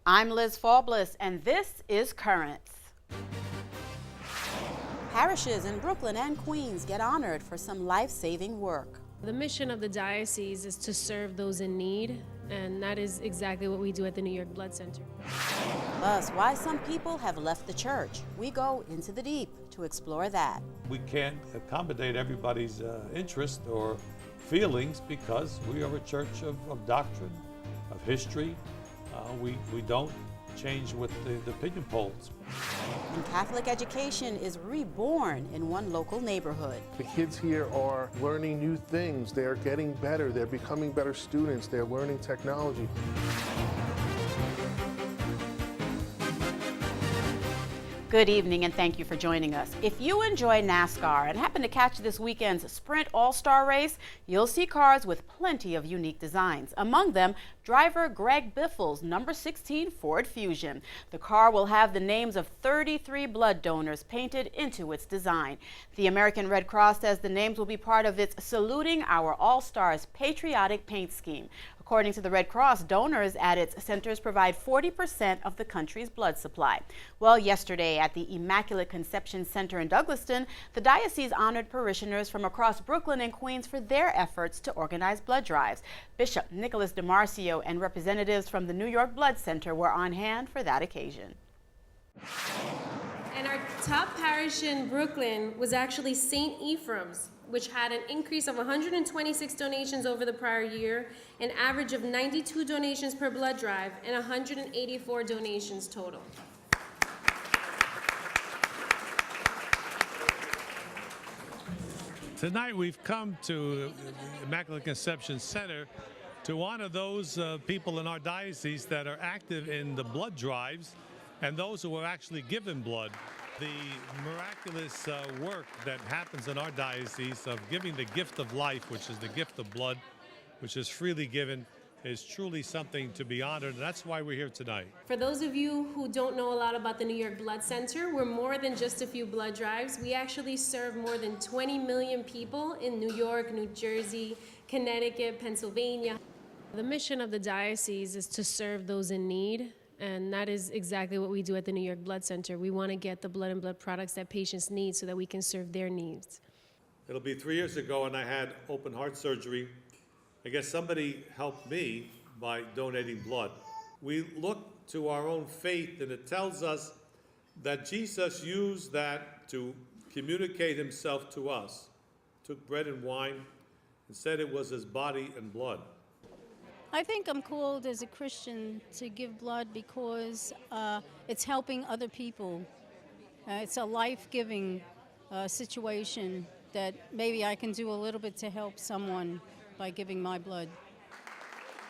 I'm Liz Fallbliss, and this is Currents. Parishes in Brooklyn and Queens get honored for some life-saving work. The mission of the diocese is to serve those in need, and that is exactly what we do at the New York Blood Center. Plus, why some people have left the church. We go into the deep to explore that. We can't accommodate everybody's interest or feelings because we are a church of doctrine, of history. We don't change with the opinion polls. And Catholic education is reborn in one local neighborhood. The kids here are learning new things. They're getting better. They're becoming better students. They're learning technology. Good evening, and thank you for joining us. If you enjoy NASCAR and happen to catch this weekend's Sprint All-Star race, you'll see cars with plenty of unique designs. Among them, driver Greg Biffle's number 16 Ford Fusion. The car will have the names of 33 blood donors painted into its design. The American Red Cross says the names will be part of its Saluting Our All-Stars patriotic paint scheme. According to the Red Cross, donors at its centers provide 40% of the country's blood supply. Well, yesterday at the Immaculate Conception Center in Douglaston, the diocese honored parishioners from across Brooklyn and Queens for their efforts to organize blood drives. Bishop Nicholas DeMarcio and representatives from the New York Blood Center were on hand for that occasion. And our top parish in Brooklyn was actually St. Ephraim's, which had an increase of 126 donations over the prior year, an average of 92 donations per blood drive, and 184 donations total. Tonight we've come to the Immaculate Conception Center to honor those people in our diocese that are active in the blood drives and those who are actually given blood. The miraculous work that happens in our diocese of giving the gift of life, which is the gift of blood, which is freely given, is truly something to be honored. And that's why we're here tonight. For those of you who don't know a lot about the New York Blood Center, we're more than just a few blood drives. We actually serve more than 20 million people in New York, New Jersey, Connecticut, Pennsylvania. The mission of the diocese is to serve those in need. And that is exactly what we do at the New York Blood Center. We want to get the blood and blood products that patients need so that we can serve their needs. It'll be 3 years ago, and I had open heart surgery. I guess somebody helped me by donating blood. We look to our own faith, and it tells us that Jesus used that to communicate himself to us. Took bread and wine and said it was his body and blood. I think I'm called as a Christian to give blood because it's helping other people. It's a life-giving situation that maybe I can do a little bit to help someone by giving my blood.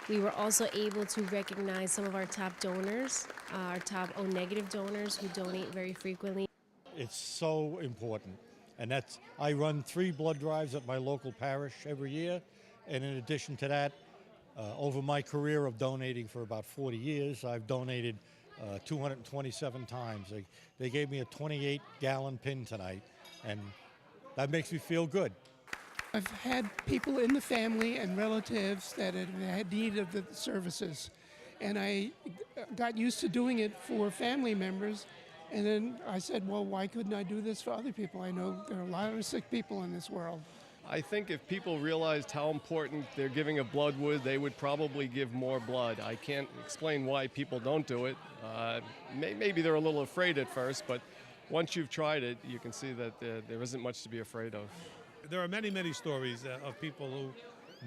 We were also able to recognize some of our top donors, our top O-negative donors who donate very frequently. It's so important. And I run 3 blood drives at my local parish every year. And in addition to that, over my career of donating for about 40 years, I've donated 227 times. They gave me a 28-gallon pin tonight, and that makes me feel good. I've had people in the family and relatives that have had need of the services, and I got used to doing it for family members, and then I said, well, why couldn't I do this for other people? I know there are a lot of sick people in this world. I think if people realized how important their giving of blood would, they would probably give more blood. I can't explain why people don't do it. Maybe they're a little afraid at first, but once you've tried it, you can see that there isn't much to be afraid of. There are many, many stories of people who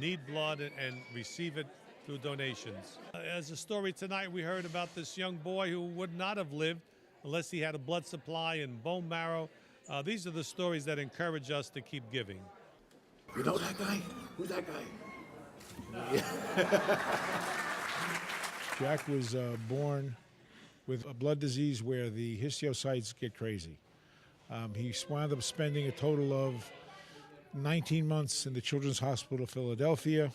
need blood and receive it through donations. As a story tonight, we heard about this young boy who would not have lived unless he had a blood supply and bone marrow. These are the stories that encourage us to keep giving. You know that guy? Who's that guy? Jack was born with a blood disease where the histiocytes get crazy. He wound up spending a total of 19 months in the Children's Hospital of Philadelphia.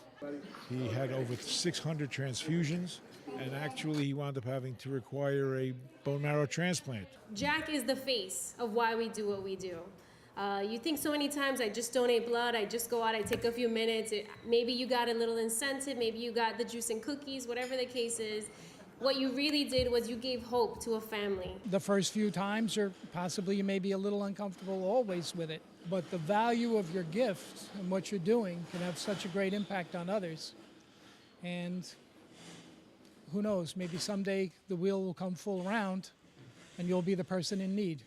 He had over 600 transfusions, and actually he wound up having to require a bone marrow transplant. Jack is the face of why we do what we do. You think so many times, I just donate blood, I just go out, I take a few minutes, maybe you got a little incentive, maybe you got the juice and cookies, whatever the case is. What you really did was you gave hope to a family. The first few times, or possibly you may be a little uncomfortable always with it, but the value of your gift and what you're doing can have such a great impact on others. And who knows, maybe someday the wheel will come full around and you'll be the person in need.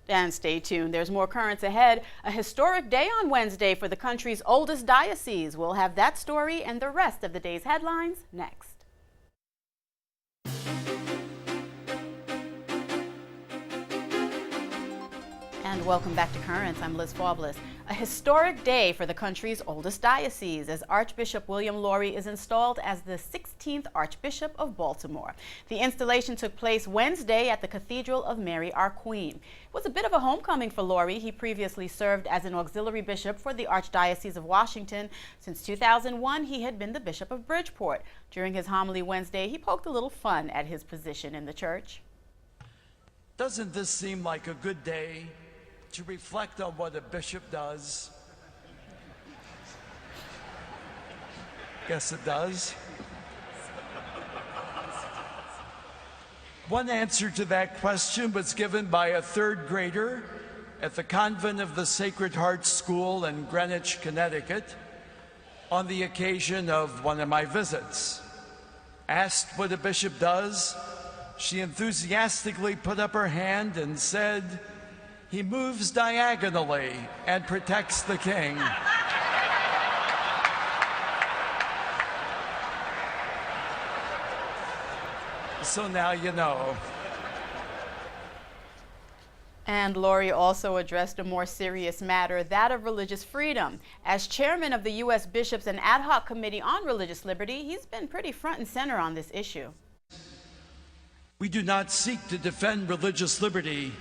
And stay tuned. There's more currents ahead. A historic day on Wednesday for the country's oldest diocese. We'll have that story and the rest of the day's headlines next. And welcome back to Currents. I'm Liz Faubles. A historic day for the country's oldest diocese as Archbishop William Lori is installed as the 16th Archbishop of Baltimore. The installation took place Wednesday at the Cathedral of Mary Our Queen. It was a bit of a homecoming for Lori. He previously served as an auxiliary bishop for the Archdiocese of Washington. Since 2001, he had been the Bishop of Bridgeport. During his homily Wednesday, he poked a little fun at his position in the church. Doesn't this seem like a good day to reflect on what a bishop does? Guess it does. One answer to that question was given by a third grader at the Convent of the Sacred Heart School in Greenwich, Connecticut, on the occasion of one of my visits. Asked what a bishop does, she enthusiastically put up her hand and said, "He moves diagonally and protects the king." So now you know. And Lori also addressed a more serious matter, that of religious freedom. As chairman of the U.S. Bishops and Ad Hoc Committee on Religious Liberty, he's been pretty front and center on this issue. We do not seek to defend religious liberty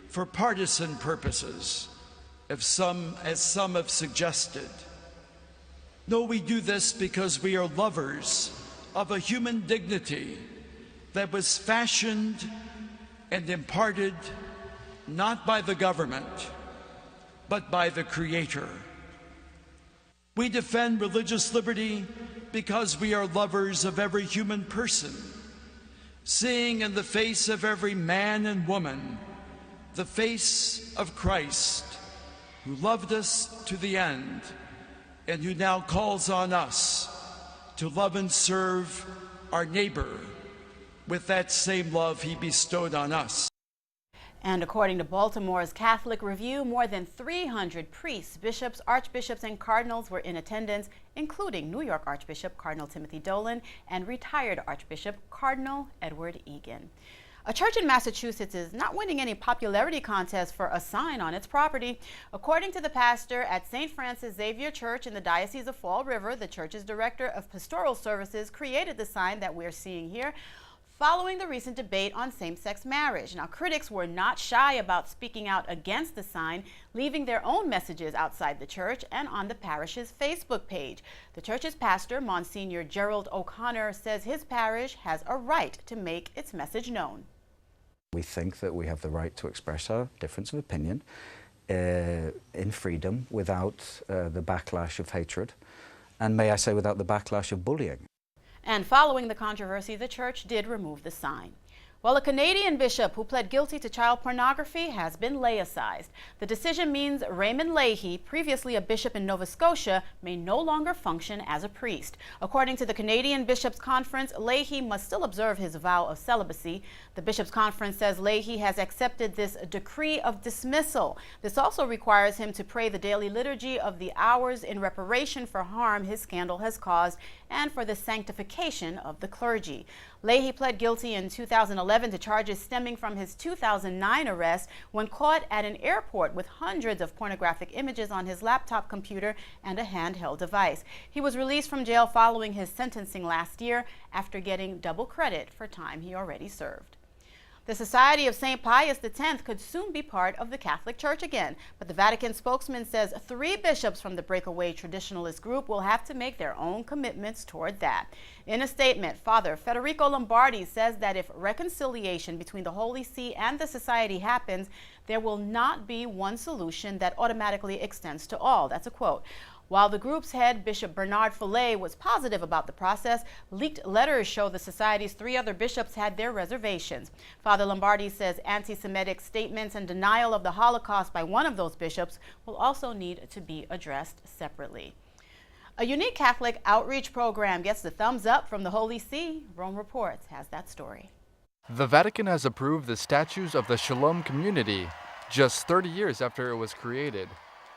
for partisan purposes, as some have suggested. No, we do this because we are lovers of a human dignity that was fashioned and imparted not by the government, but by the Creator. We defend religious liberty because we are lovers of every human person, seeing in the face of every man and woman the face of Christ, who loved us to the end and who now calls on us to love and serve our neighbor with that same love he bestowed on us. And according to Baltimore's Catholic Review, more than 300 priests, bishops, archbishops, and cardinals were in attendance, including New York Archbishop Cardinal Timothy Dolan and retired Archbishop Cardinal Edward Egan. A church in Massachusetts is not winning any popularity contest for a sign on its property. According to the pastor at St. Francis Xavier Church in the Diocese of Fall River, the church's director of pastoral services created the sign that we're seeing here following the recent debate on same-sex marriage. Now, critics were not shy about speaking out against the sign, leaving their own messages outside the church and on the parish's Facebook page. The church's pastor, Monsignor Gerald O'Connor, says his parish has a right to make its message known. We think that we have the right to express our difference of opinion in freedom without the backlash of hatred, and may I say without the backlash of bullying. And following the controversy, the church did remove the sign. Well, a Canadian bishop who pled guilty to child pornography has been laicized. The decision means Raymond Leahy, previously a bishop in Nova Scotia, may no longer function as a priest. According to the Canadian Bishops' Conference, Leahy must still observe his vow of celibacy. The Bishops' Conference says Leahy has accepted this decree of dismissal. This also requires him to pray the daily liturgy of the hours in reparation for harm his scandal has caused and for the sanctification of the clergy. Leahy pled guilty in 2011 to charges stemming from his 2009 arrest when caught at an airport with hundreds of pornographic images on his laptop computer and a handheld device. He was released from jail following his sentencing last year after getting double credit for time he already served. The Society of St. Pius X could soon be part of the Catholic Church again, but the Vatican spokesman says 3 bishops from the breakaway traditionalist group will have to make their own commitments toward that. In a statement, Father Federico Lombardi says that if reconciliation between the Holy See and the Society happens, there will not be one solution that automatically extends to all. That's a quote. While the group's head, Bishop Bernard Follet, was positive about the process, leaked letters show the society's 3 other bishops had their reservations. Father Lombardi says anti-Semitic statements and denial of the Holocaust by one of those bishops will also need to be addressed separately. A unique Catholic outreach program gets the thumbs up from the Holy See. Rome Reports has that story. The Vatican has approved the statues of the Shalom community just 30 years after it was created.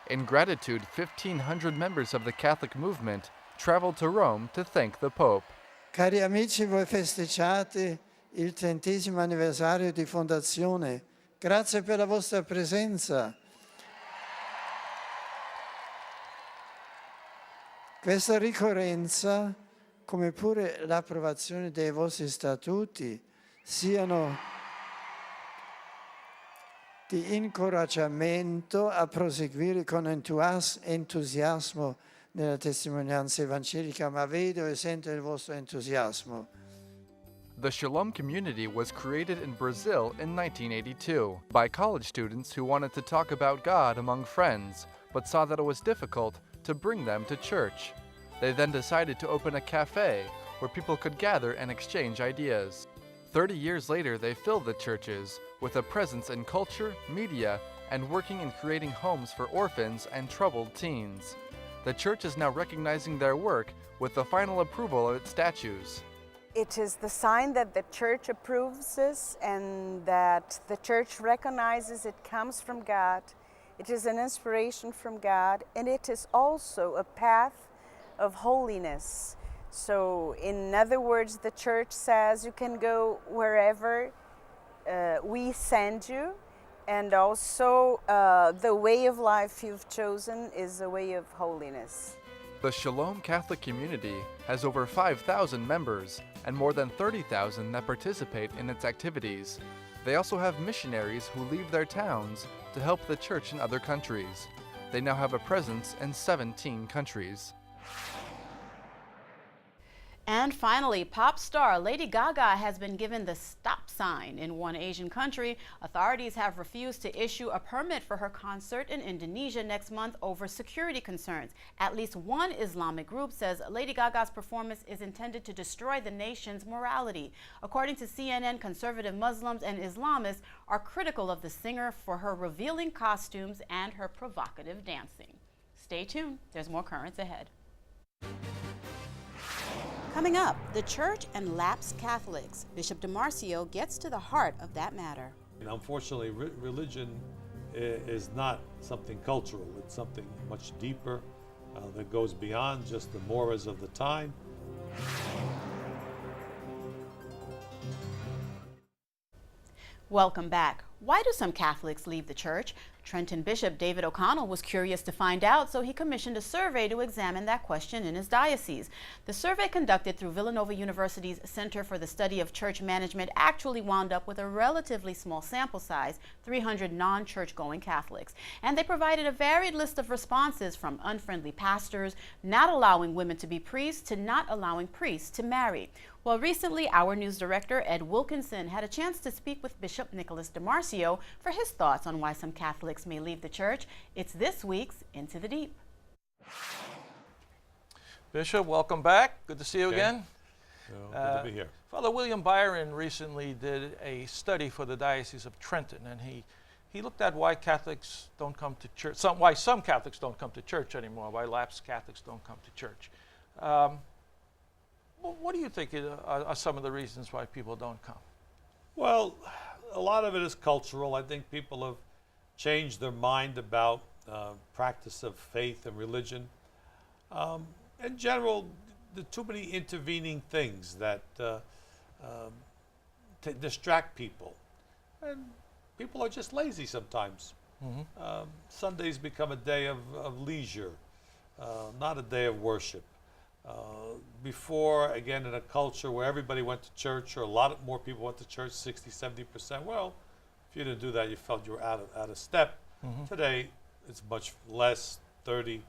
In gratitude, 1,500 members of the Catholic movement traveled to Rome to thank the Pope. Cari amici, voi festeggiate il 30° anniversario di fondazione. Grazie per la vostra presenza. Questa ricorrenza, come pure l'approvazione dei vostri statuti, siano di incoraggiamento a proseguire con entusiasmo nella testimonianza evangelica, ma vedo e sento il vostro entusiasmo. The Shalom community was created in Brazil in 1982 by college students who wanted to talk about God among friends, but saw that it was difficult to bring them to church. They then decided to open a cafe where people could gather and exchange ideas. 30 years later, they filled the churches with a presence in culture, media, and working in creating homes for orphans and troubled teens. The church is now recognizing their work with the final approval of its statues. It is the sign that the church approves this and that the church recognizes it comes from God. It is an inspiration from God, and it is also a path of holiness. So, in other words, the church says you can go wherever we send you, and also the way of life you've chosen is a way of holiness. The Shalom Catholic community has over 5,000 members and more than 30,000 that participate in its activities. They also have missionaries who leave their towns to help the church in other countries. They now have a presence in 17 countries. And finally, pop star Lady Gaga has been given the stop sign in one Asian country. Authorities have refused to issue a permit for her concert in Indonesia next month over security concerns. At least one Islamic group says Lady Gaga's performance is intended to destroy the nation's morality. According to CNN, conservative Muslims and Islamists are critical of the singer for her revealing costumes and her provocative dancing. Stay tuned, there's more currents ahead. Coming up, the church and lapsed Catholics. Bishop DiMarcio gets to the heart of that matter. And unfortunately, religion is not something cultural. It's something much deeper that goes beyond just the mores of the time. Welcome back. Why do some Catholics leave the church? Trenton Bishop David O'Connell was curious to find out, so he commissioned a survey to examine that question in his diocese. The survey, conducted through Villanova University's Center for the Study of Church Management, actually wound up with a relatively small sample size, 300 non-church-going Catholics. And they provided a varied list of responses, from unfriendly pastors, not allowing women to be priests, to not allowing priests to marry. Well, recently, our news director, Ed Wilkinson, had a chance to speak with Bishop Nicholas DiMarcio for his thoughts on why some Catholics may leave the church. It's this week's Into the Deep. Bishop, welcome back. Good to see you again. Good to be here. Father William Byron recently did a study for the Diocese of Trenton, and he looked at why Catholics don't come to church, why some Catholics don't come to church anymore, why lapsed Catholics don't come to church. What do you think are some of the reasons why people don't come? Well, a lot of it is cultural. I think people have changed their mind about practice of faith and religion. In general, there are too many intervening things that distract people. And people are just lazy sometimes. Mm-hmm. Sundays become a day of leisure, not a day of worship. Before, again, in a culture where everybody went to church, or a lot more people went to church, 60, 70%, well, if you didn't do that, you felt you were out of step. Mm-hmm. Today, it's much less, 30%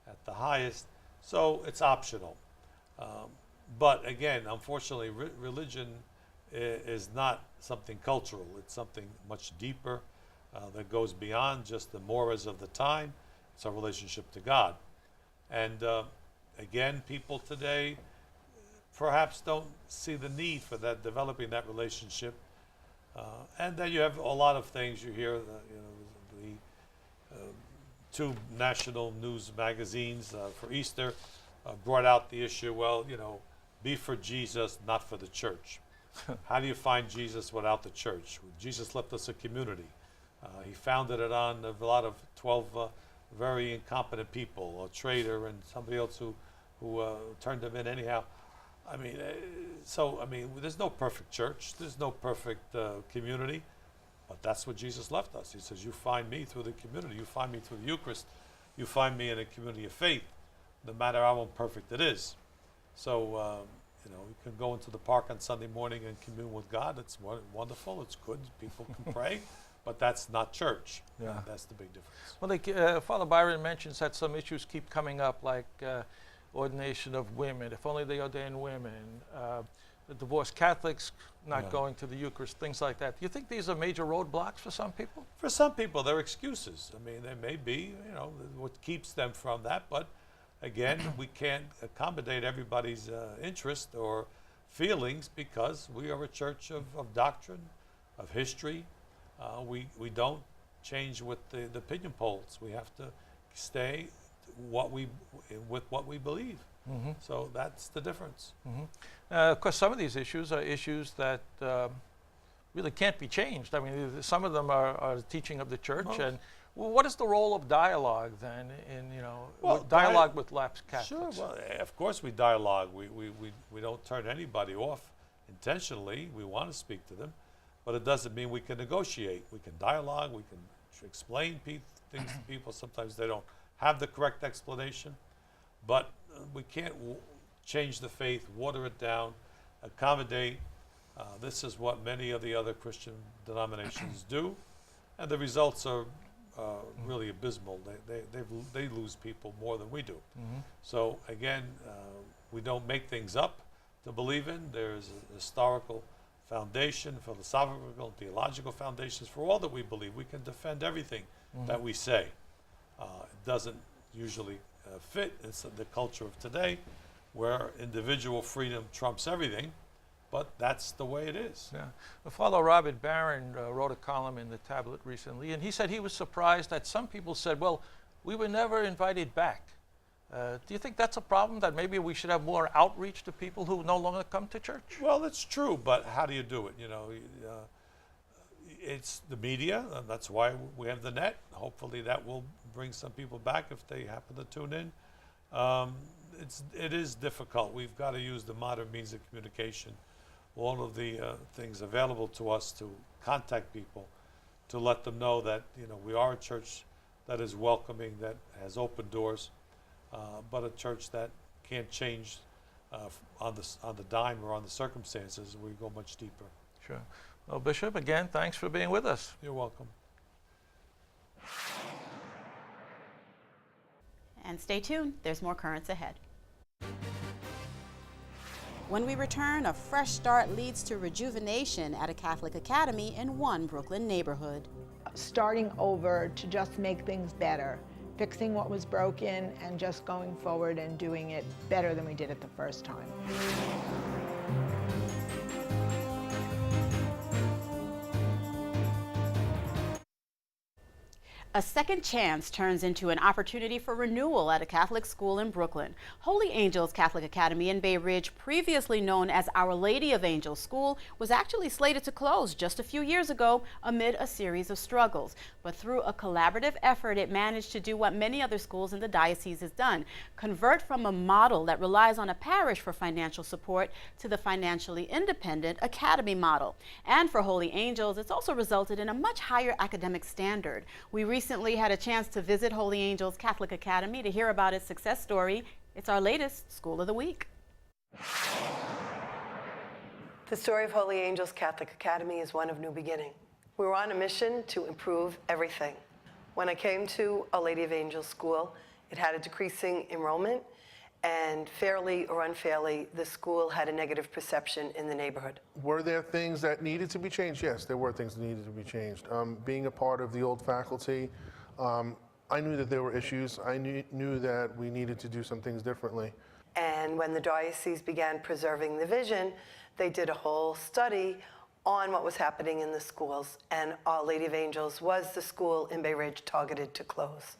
at the highest, so it's optional. But again, unfortunately, religion is not something cultural. It's something much deeper that goes beyond just the mores of the time. It's our relationship to God. And again, people today perhaps don't see the need for that, developing that relationship. And then you have a lot of things you hear, the two national news magazines for Easter brought out the issue, well, be for Jesus, not for the church. How do you find Jesus without the church? Jesus left us a community. He founded it on a lot of 12 very incompetent people, a trader and somebody else who turned him in anyhow. I mean, there's no perfect church. There's no perfect community. But that's what Jesus left us. He says, you find me through the community. You find me through the Eucharist. You find me in a community of faith, no matter how imperfect it is. So, you can go into the park on Sunday morning and commune with God. It's wonderful. It's good. People can pray. But that's not church. Yeah. That's the big difference. Well, Father Byron mentions that some issues keep coming up, like ordination of women, if only they ordain women, the divorced Catholics not going to the Eucharist, things like that. Do you think these are major roadblocks for some people? For some people, they're excuses. I mean, they may be, what keeps them from that. But again, we can't accommodate everybody's interest or feelings because we are a church of doctrine, of history. We don't change with the opinion polls. We have to stay with what we believe. Mm-hmm. So that's the difference. Mm-hmm. Of course, some of these issues are issues that really can't be changed. I mean, some of them are the teaching of the church. Most. And what is the role of dialogue then in dialogue with lapsed Catholics? Sure. Well, of course we dialogue. We don't turn anybody off intentionally. We want to speak to them, but it doesn't mean we can negotiate. We can dialogue. We can explain things to people. Sometimes they don't have the correct explanation, but we can't change the faith, water it down, accommodate. This is what many of the other Christian denominations do, and the results are really abysmal. They lose people more than we do. Mm-hmm. So again, we don't make things up to believe in. There's a historical foundation, philosophical, theological foundations for all that we believe. We can defend everything that we say. It doesn't usually fit in the culture of today, where individual freedom trumps everything, but that's the way it is. Yeah. Father Robert Barron wrote a column in the Tablet recently, and he said he was surprised that some people said, well, we were never invited back. Do you think that's a problem, that maybe we should have more outreach to people who no longer come to church? Well, it's true, but how do you do it? It's the media, and that's why we have the net. Hopefully that will bring some people back if they happen to tune in. It is difficult. We've got to use the modern means of communication, all of the things available to us to contact people, to let them know that we are a church that is welcoming, that has open doors, but a church that can't change on the dime or on the circumstances. We go much deeper. Sure. Well, Bishop, again, thanks for being with us. You're welcome. And stay tuned, there's more currents ahead. When we return, a fresh start leads to rejuvenation at a Catholic academy in one Brooklyn neighborhood. Starting over to just make things better, fixing what was broken and just going forward and doing it better than we did it the first time. A second chance turns into an opportunity for renewal at a Catholic school in Brooklyn. Holy Angels Catholic Academy in Bay Ridge, previously known as Our Lady of Angels School, was actually slated to close just a few years ago amid a series of struggles. But through a collaborative effort, it managed to do what many other schools in the diocese has done: convert from a model that relies on a parish for financial support to the financially independent academy model. And for Holy Angels, it's also resulted in a much higher academic standard. We recently had a chance to visit Holy Angels Catholic Academy to hear about its success story. It's our latest School of the Week. The story of Holy Angels Catholic Academy is one of new beginning. We were on a mission to improve everything. When I came to Our Lady of Angels School, it had a decreasing enrollment, and fairly or unfairly, the school had a negative perception in the neighborhood. Were there things that needed to be changed? Yes, there were things that needed to be changed. Being a part of the old faculty, I knew that there were issues. I knew that we needed to do some things differently. And when the diocese began preserving the vision, they did a whole study on what was happening in the schools, and Our Lady of Angels was the school in Bay Ridge targeted to close.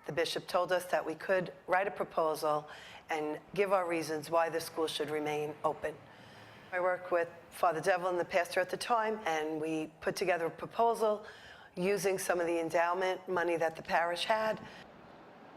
The bishop told us that we could write a proposal and give our reasons why the school should remain open. I worked with Father Devlin, the pastor at the time, and we put together a proposal using some of the endowment money that the parish had.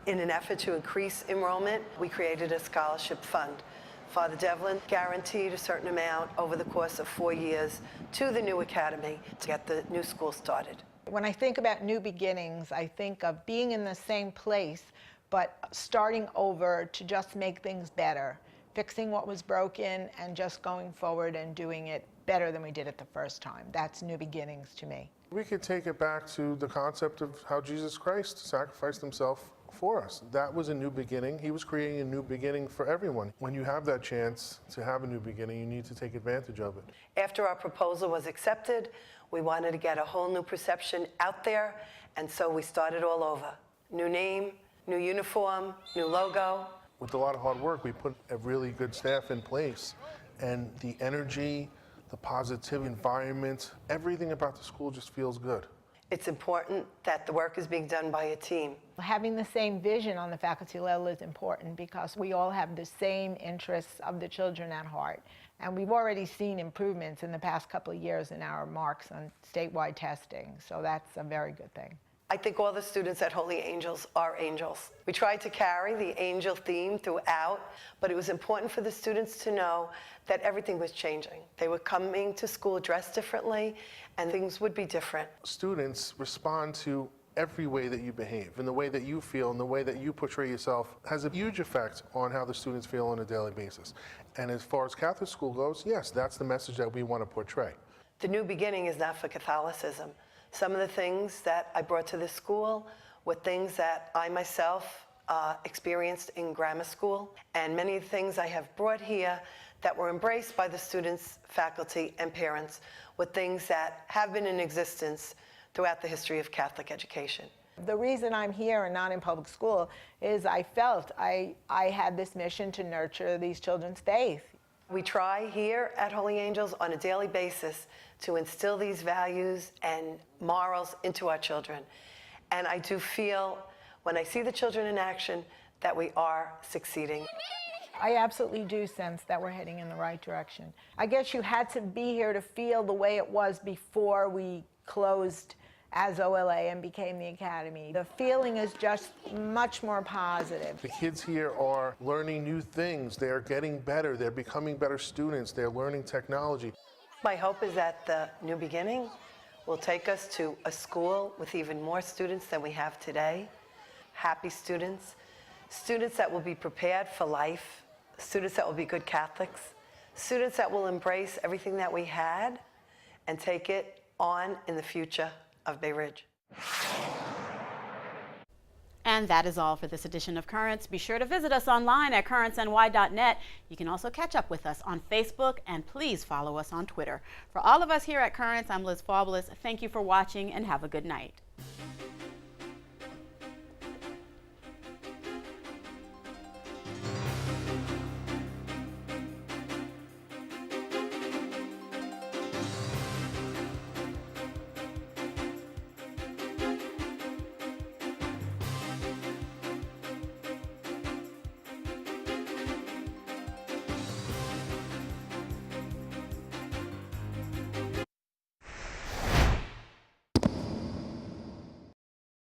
In an effort to increase enrollment, we created a scholarship fund. Father Devlin guaranteed a certain amount over the course of 4 years to the new academy to get the new school started. When I think about new beginnings, I think of being in the same place, but starting over to just make things better, fixing what was broken and just going forward and doing it better than we did it the first time. That's new beginnings to me. We could take it back to the concept of how Jesus Christ sacrificed himself for us. That was a new beginning. He was creating a new beginning for everyone. When you have that chance to have a new beginning, you need to take advantage of it. After our proposal was accepted, we wanted to get a whole new perception out there, and so we started all over. New name, new uniform, new logo. With a lot of hard work, we put a really good staff in place, and the energy, the positive environment, everything about the school just feels good. It's important that the work is being done by a team. Having the same vision on the faculty level is important because we all have the same interests of the children at heart. And we've already seen improvements in the past couple of years in our marks on statewide testing, so that's a very good thing. I think all the students at Holy Angels are angels. We tried to carry the angel theme throughout, but it was important for the students to know that everything was changing. They were coming to school dressed differently, and things would be different. Students respond to every way that you behave, and the way that you feel, and the way that you portray yourself has a huge effect on how the students feel on a daily basis. And as far as Catholic school goes, yes, that's the message that we want to portray. The new beginning is not for Catholicism. Some of the things that I brought to this school were things that I myself experienced in grammar school, and many of the things I have brought here that were embraced by the students, faculty, and parents were things that have been in existence throughout the history of Catholic education. The reason I'm here and not in public school is I felt I had this mission to nurture these children's faith. We try here at Holy Angels on a daily basis to instill these values and morals into our children. And I do feel, when I see the children in action, that we are succeeding. I absolutely do sense that we're heading in the right direction. I guess you had to be here to feel the way it was before we closed as OLA and became the Academy. The feeling is just much more positive. The kids here are learning new things. They're getting better. They're becoming better students. They're learning technology. My hope is that the new beginning will take us to a school with even more students than we have today. Happy students, students that will be prepared for life, students that will be good Catholics, students that will embrace everything that we had and take it on in the future of Bay Ridge. And that is all for this edition of Currents. Be sure to visit us online at currentsny.net. You can also catch up with us on Facebook, and please follow us on Twitter. For all of us here at Currents, I'm Liz Faubelis. Thank you for watching and have a good night.